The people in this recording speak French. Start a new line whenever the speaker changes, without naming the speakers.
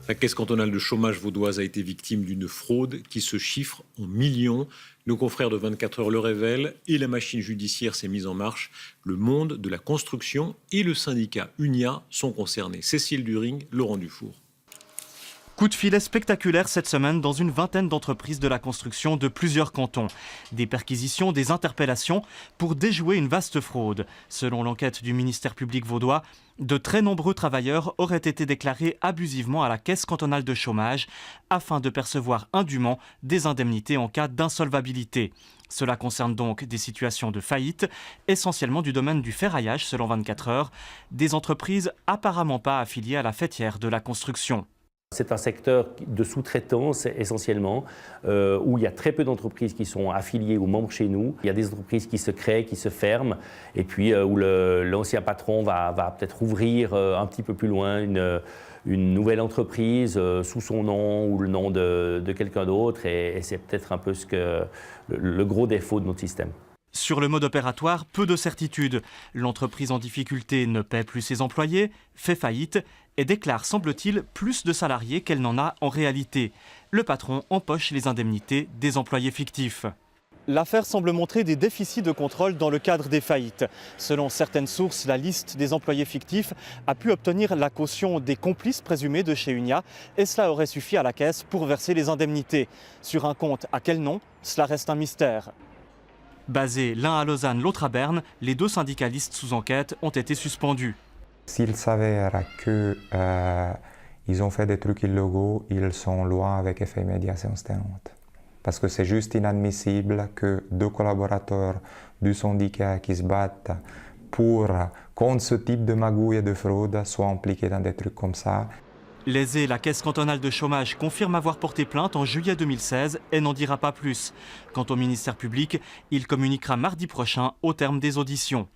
La Caisse cantonale de chômage vaudoise a été victime d'une fraude qui se chiffre en millions. Nos confrères de 24 heures le révèlent et la machine judiciaire s'est mise en marche. Le monde de la construction et le syndicat UNIA sont concernés. Cécile During, Laurent Dufour.
Coup de filet spectaculaire cette semaine dans une vingtaine d'entreprises de la construction de plusieurs cantons. Des perquisitions, des interpellations pour déjouer une vaste fraude. Selon l'enquête du ministère public vaudois, de très nombreux travailleurs auraient été déclarés abusivement à la Caisse cantonale de chômage afin de percevoir indûment des indemnités en cas d'insolvabilité. Cela concerne donc des situations de faillite, essentiellement du domaine du ferraillage selon 24 heures, des entreprises apparemment pas affiliées à la fêtière de la construction.
C'est un secteur de sous-traitance essentiellement, où il y a très peu d'entreprises qui sont affiliées ou membres chez nous. Il y a des entreprises qui se créent, qui se ferment, et puis où l'ancien patron va peut-être ouvrir un petit peu plus loin une nouvelle entreprise sous son nom ou le nom de quelqu'un d'autre, et c'est peut-être un peu le gros défaut de notre système.
Sur le mode opératoire, peu de certitudes. L'entreprise en difficulté ne paie plus ses employés, fait faillite et déclare, semble-t-il, plus de salariés qu'elle n'en a en réalité. Le patron empoche les indemnités des employés fictifs. L'affaire semble montrer des déficits de contrôle dans le cadre des faillites. Selon certaines sources, la liste des employés fictifs a pu obtenir la caution des complices présumés de chez UNIA et cela aurait suffi à la caisse pour verser les indemnités. Sur un compte à quel nom? Cela reste un mystère. Basés l'un à Lausanne, l'autre à Berne, les deux syndicalistes sous enquête ont été suspendus.
S'il s'avère qu'ils ont fait des trucs illégaux, ils sont loin avec effet immédiat séance tenante. Parce que c'est juste inadmissible que deux collaborateurs du syndicat qui se battent contre ce type de magouille et de fraude soient impliqués dans des trucs comme ça.
Lésé, la Caisse cantonale de chômage confirme avoir porté plainte en juillet 2016 et n'en dira pas plus. Quant au ministère public, il communiquera mardi prochain au terme des auditions.